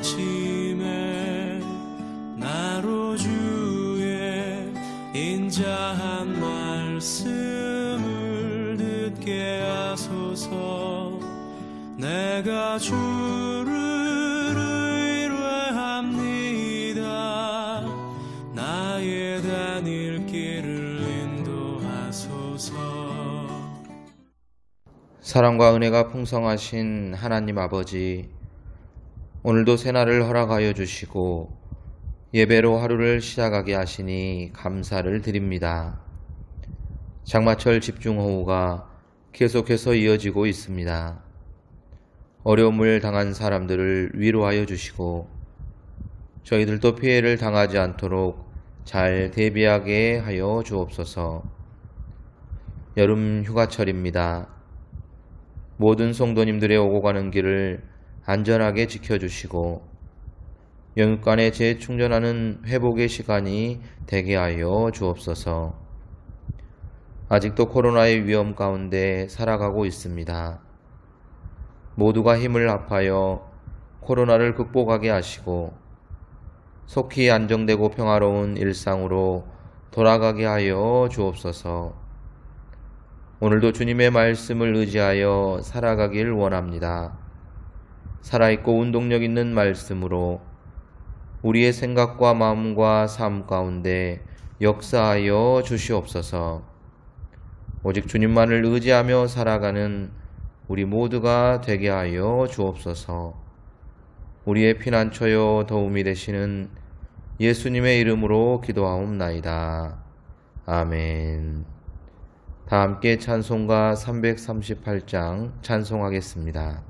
아침에 나로 주의 인자한 말씀을 듣게 하소서. 내가 주를 의뢰합니다. 나의 다닐 길을 인도하소서. 사랑과 은혜가 풍성하신 하나님 아버지, 오늘도 새날을 허락하여 주시고 예배로 하루를 시작하게 하시니 감사를 드립니다. 장마철 집중호우가 계속해서 이어지고 있습니다. 어려움을 당한 사람들을 위로하여 주시고 저희들도 피해를 당하지 않도록 잘 대비하게 하여 주옵소서. 여름 휴가철입니다. 모든 성도님들의 오고 가는 길을 안전하게 지켜주시고 영육간에 재충전하는 회복의 시간이 되게 하여 주옵소서. 아직도 코로나의 위험 가운데 살아가고 있습니다. 모두가 힘을 합하여 코로나를 극복하게 하시고 속히 안정되고 평화로운 일상으로 돌아가게 하여 주옵소서. 오늘도 주님의 말씀을 의지하여 살아가길 원합니다. 살아있고 운동력 있는 말씀으로 우리의 생각과 마음과 삶 가운데 역사하여 주시옵소서. 오직 주님만을 의지하며 살아가는 우리 모두가 되게 하여 주옵소서. 우리의 피난처요 도움이 되시는 예수님의 이름으로 기도하옵나이다. 아멘. 다 함께 찬송가 338장 찬송하겠습니다.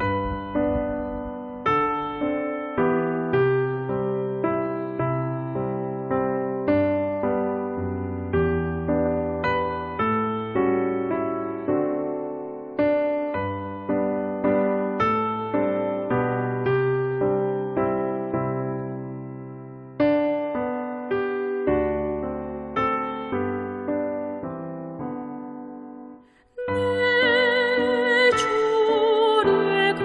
내 주를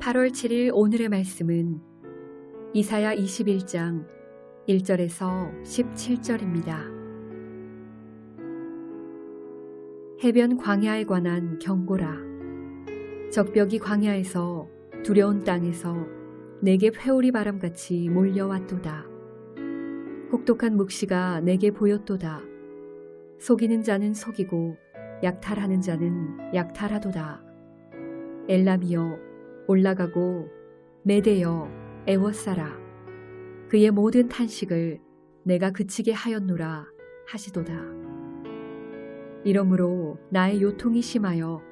8월 7일 오늘의 말씀은 이사야 21장 1절에서 17절입니다. 해변 광야에 관한 경고라. 적벽이 광야에서 두려운 땅에서 내게 회오리 바람같이 몰려왔도다. 혹독한 묵시가 내게 보였도다. 속이는 자는 속이고 약탈하는 자는 약탈하도다. 엘람이여 올라가고 메대여 애워싸라. 그의 모든 탄식을 내가 그치게 하였노라 하시도다. 이러므로 나의 요통이 심하여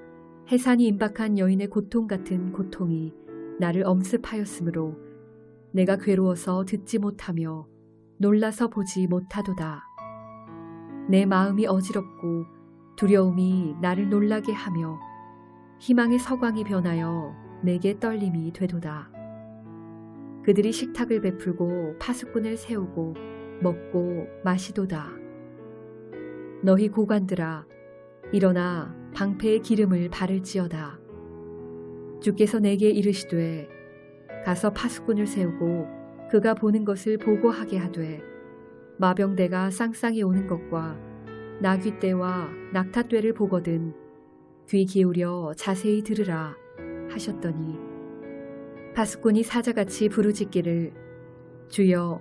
해산이 임박한 여인의 고통 같은 고통이 나를 엄습하였으므로 내가 괴로워서 듣지 못하며 놀라서 보지 못하도다. 내 마음이 어지럽고 두려움이 나를 놀라게 하며 희망의 서광이 변하여 내게 떨림이 되도다. 그들이 식탁을 베풀고 파수꾼을 세우고 먹고 마시도다. 너희 고관들아 일어나 방패의 기름을 바를지어다. 주께서 내게 이르시되 가서 파수꾼을 세우고 그가 보는 것을 보고하게 하되 마병대가 쌍쌍이 오는 것과 나귀떼와 낙타떼를 보거든 귀 기울여 자세히 들으라 하셨더니 파수꾼이 사자같이 부르짖기를 주여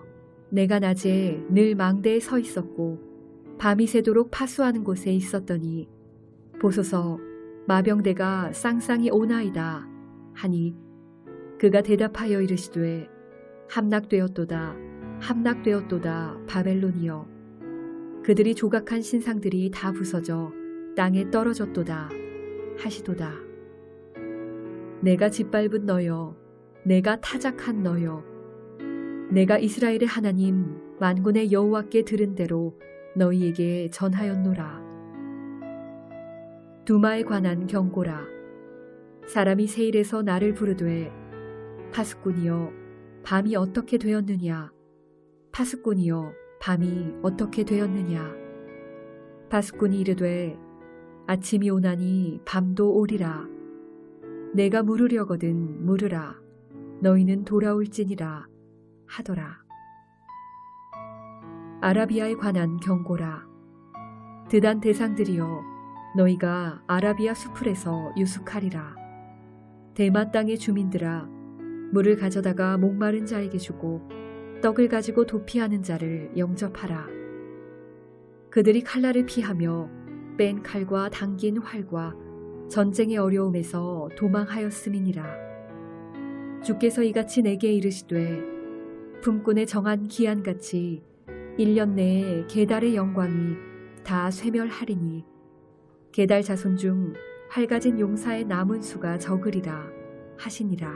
내가 낮에 늘 망대에 서 있었고 밤이 새도록 파수하는 곳에 있었더니 보소서 마병대가 쌍쌍이 오나이다 하니 그가 대답하여 이르시되 함락되었도다 함락되었도다 바벨론이여 그들이 조각한 신상들이 다 부서져 땅에 떨어졌도다 하시도다. 내가 짓밟은 너여 내가 타작한 너여 내가 이스라엘의 하나님 만군의 여호와께 들은 대로 너희에게 전하였노라. 두마에 관한 경고라. 사람이 세일에서 나를 부르되 파수꾼이여 밤이 어떻게 되었느냐 파수꾼이여 밤이 어떻게 되었느냐 파수꾼이 이르되 아침이 오나니 밤도 오리라. 내가 물으려거든 물으라. 너희는 돌아올지니라 하더라. 아라비아에 관한 경고라. 드단 대상들이여 너희가 아라비아 수풀에서 유숙하리라. 대마 땅의 주민들아 물을 가져다가 목마른 자에게 주고 떡을 가지고 도피하는 자를 영접하라. 그들이 칼날을 피하며 뺀 칼과 당긴 활과 전쟁의 어려움에서 도망하였음이니라. 주께서 이같이 내게 이르시되 품꾼의 정한 기한같이 1년 내에 게달의 영광이 다 쇠멸하리니 게달 자손 중 활가진 용사의 남은 수가 적으리라 하시니라.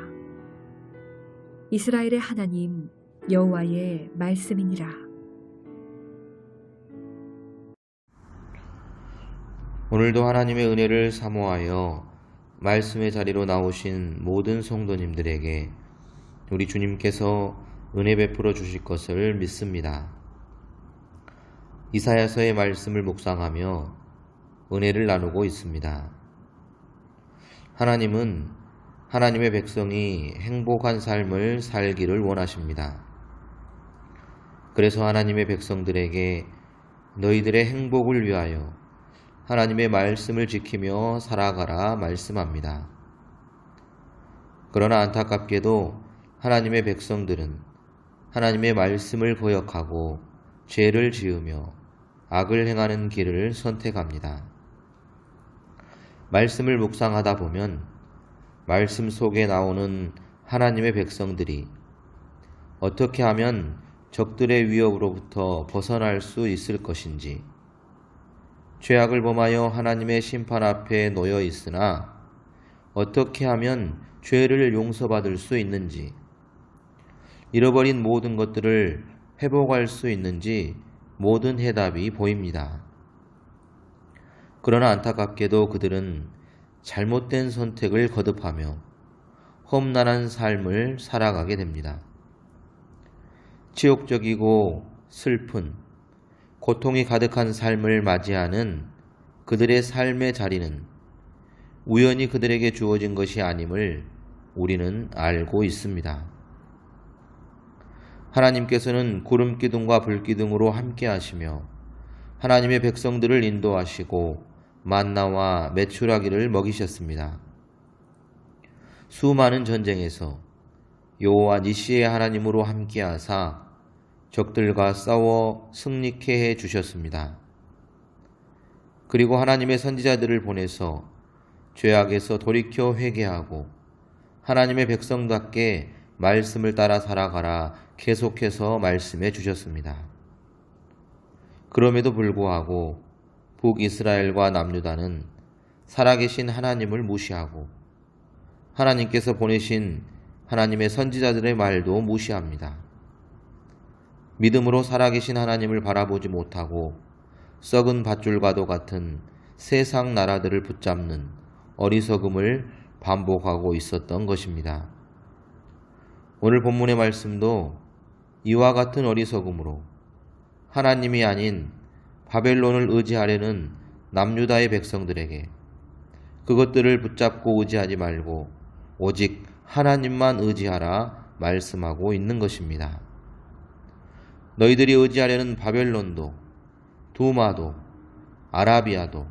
이스라엘의 하나님 여호와의 말씀이니라. 오늘도 하나님의 은혜를 사모하여 말씀의 자리로 나오신 모든 성도님들에게 우리 주님께서 은혜 베풀어 주실 것을 믿습니다. 이사야서의 말씀을 묵상하며 은혜를 나누고 있습니다. 하나님은 하나님의 백성이 행복한 삶을 살기를 원하십니다. 그래서 하나님의 백성들에게 너희들의 행복을 위하여 하나님의 말씀을 지키며 살아가라 말씀합니다. 그러나 안타깝게도 하나님의 백성들은 하나님의 말씀을 거역하고 죄를 지으며 악을 행하는 길을 선택합니다. 말씀을 묵상하다 보면 말씀 속에 나오는 하나님의 백성들이 어떻게 하면 적들의 위협으로부터 벗어날 수 있을 것인지, 죄악을 범하여 하나님의 심판 앞에 놓여 있으나 어떻게 하면 죄를 용서받을 수 있는지, 잃어버린 모든 것들을 회복할 수 있는지 모든 해답이 보입니다. 그러나 안타깝게도 그들은 잘못된 선택을 거듭하며 험난한 삶을 살아가게 됩니다. 치욕적이고 슬픈 고통이 가득한 삶을 맞이하는 그들의 삶의 자리는 우연히 그들에게 주어진 것이 아님을 우리는 알고 있습니다. 하나님께서는 구름 기둥과 불 기둥으로 함께 하시며 하나님의 백성들을 인도하시고 만나와 메추라기를 먹이셨습니다. 수많은 전쟁에서 여호와 니시의 하나님으로 함께 하사 적들과 싸워 승리케 해 주셨습니다. 그리고 하나님의 선지자들을 보내서 죄악에서 돌이켜 회개하고 하나님의 백성답게 말씀을 따라 살아가라 계속해서 말씀해 주셨습니다. 그럼에도 불구하고 북이스라엘과 남유다는 살아계신 하나님을 무시하고 하나님께서 보내신 하나님의 선지자들의 말도 무시합니다. 믿음으로 살아계신 하나님을 바라보지 못하고 썩은 밧줄과도 같은 세상 나라들을 붙잡는 어리석음을 반복하고 있었던 것입니다. 오늘 본문의 말씀도 이와 같은 어리석음으로 하나님이 아닌 바벨론을 의지하려는 남유다의 백성들에게 그것들을 붙잡고 의지하지 말고 오직 하나님만 의지하라 말씀하고 있는 것입니다. 너희들이 의지하려는 바벨론도 두마도 아라비아도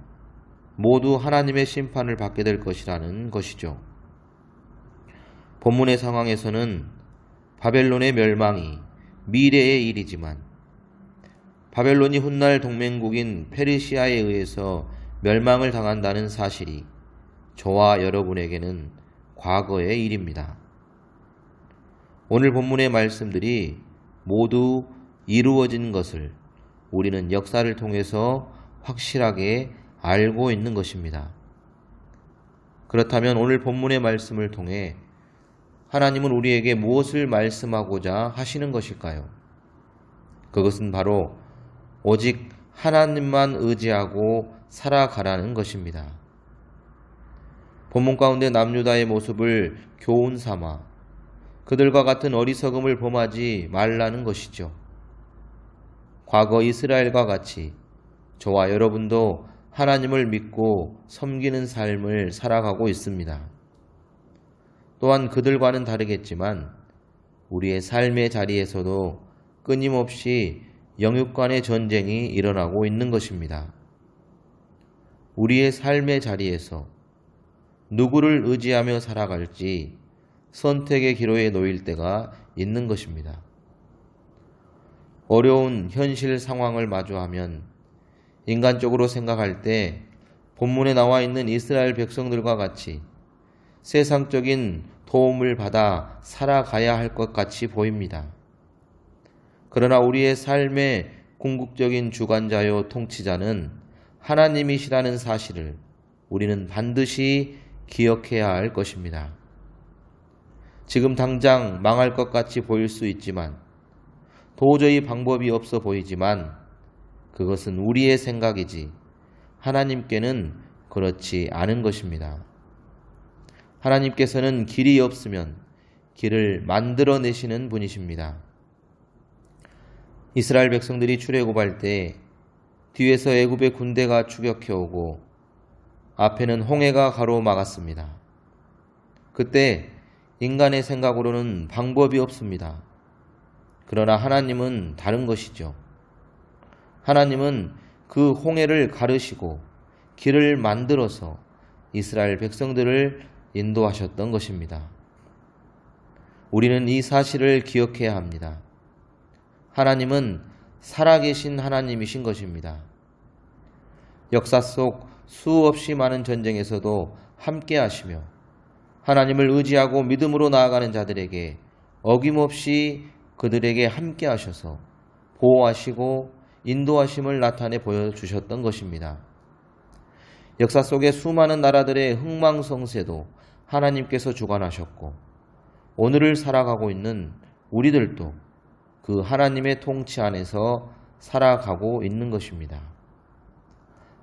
모두 하나님의 심판을 받게 될 것이라는 것이죠. 본문의 상황에서는 바벨론의 멸망이 미래의 일이지만 바벨론이 훗날 동맹국인 페르시아에 의해서 멸망을 당한다는 사실이 저와 여러분에게는 과거의 일입니다. 오늘 본문의 말씀들이 모두 이루어진 것을 우리는 역사를 통해서 확실하게 알고 있는 것입니다. 그렇다면 오늘 본문의 말씀을 통해 하나님은 우리에게 무엇을 말씀하고자 하시는 것일까요? 그것은 바로 오직 하나님만 의지하고 살아가라는 것입니다. 본문 가운데 남유다의 모습을 교훈 삼아 그들과 같은 어리석음을 범하지 말라는 것이죠. 과거 이스라엘과 같이 저와 여러분도 하나님을 믿고 섬기는 삶을 살아가고 있습니다. 또한 그들과는 다르겠지만 우리의 삶의 자리에서도 끊임없이 영육 간의 전쟁이 일어나고 있는 것입니다. 우리의 삶의 자리에서 누구를 의지하며 살아갈지 선택의 기로에 놓일 때가 있는 것입니다. 어려운 현실 상황을 마주하면 인간적으로 생각할 때 본문에 나와 있는 이스라엘 백성들과 같이 세상적인 도움을 받아 살아가야 할 것 같이 보입니다. 그러나 우리의 삶의 궁극적인 주관자요 통치자는 하나님이시라는 사실을 우리는 반드시 기억해야 할 것입니다. 지금 당장 망할 것 같이 보일 수 있지만 도저히 방법이 없어 보이지만 그것은 우리의 생각이지 하나님께는 그렇지 않은 것입니다. 하나님께서는 길이 없으면 길을 만들어내시는 분이십니다. 이스라엘 백성들이 출애굽할 때 뒤에서 애굽의 군대가 추격해오고 앞에는 홍해가 가로막았습니다. 그때 인간의 생각으로는 방법이 없습니다. 그러나 하나님은 다른 것이죠. 하나님은 그 홍해를 가르시고 길을 만들어서 이스라엘 백성들을 인도하셨던 것입니다. 우리는 이 사실을 기억해야 합니다. 하나님은 살아계신 하나님이신 것입니다. 역사 속 수없이 많은 전쟁에서도 함께 하시며 하나님을 의지하고 믿음으로 나아가는 자들에게 어김없이 그들에게 함께 하셔서 보호하시고 인도하심을 나타내 보여주셨던 것입니다. 역사 속의 수많은 나라들의 흥망성쇠도 하나님께서 주관하셨고 오늘을 살아가고 있는 우리들도 그 하나님의 통치 안에서 살아가고 있는 것입니다.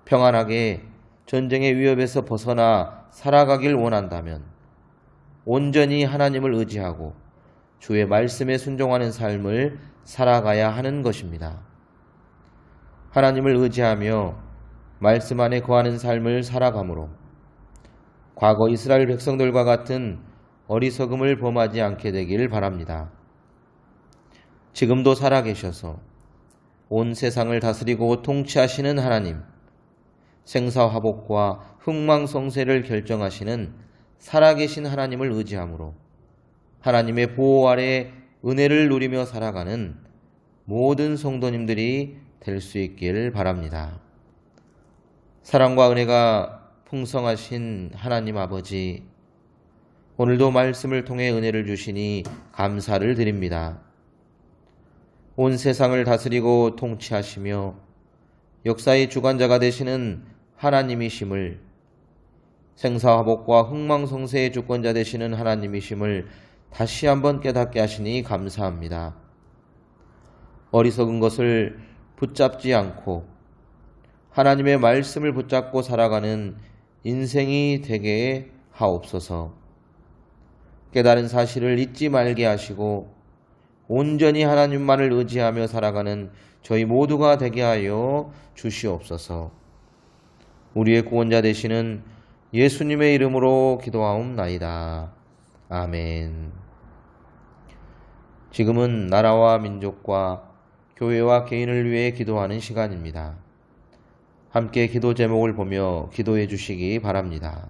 평안하게 전쟁의 위협에서 벗어나 살아가길 원한다면 온전히 하나님을 의지하고 주의 말씀에 순종하는 삶을 살아가야 하는 것입니다. 하나님을 의지하며 말씀 안에 거하는 삶을 살아가므로 과거 이스라엘 백성들과 같은 어리석음을 범하지 않게 되길 바랍니다. 지금도 살아계셔서 온 세상을 다스리고 통치하시는 하나님, 생사화복과 흥망성쇠를 결정하시는 살아계신 하나님을 의지함으로 하나님의 보호 아래 은혜를 누리며 살아가는 모든 성도님들이 될 수 있길 바랍니다. 사랑과 은혜가 풍성하신 하나님 아버지, 오늘도 말씀을 통해 은혜를 주시니 감사를 드립니다. 온 세상을 다스리고 통치하시며 역사의 주관자가 되시는 하나님이심을, 생사화복과 흥망성쇠의 주권자 되시는 하나님이심을 다시 한번 깨닫게 하시니 감사합니다. 어리석은 것을 붙잡지 않고 하나님의 말씀을 붙잡고 살아가는 인생이 되게 하옵소서. 깨달은 사실을 잊지 말게 하시고 온전히 하나님만을 의지하며 살아가는 저희 모두가 되게 하여 주시옵소서. 우리의 구원자 되시는 예수님의 이름으로 기도하옵나이다. 아멘. 지금은 나라와 민족과 교회와 개인을 위해 기도하는 시간입니다. 함께 기도 제목을 보며 기도해 주시기 바랍니다.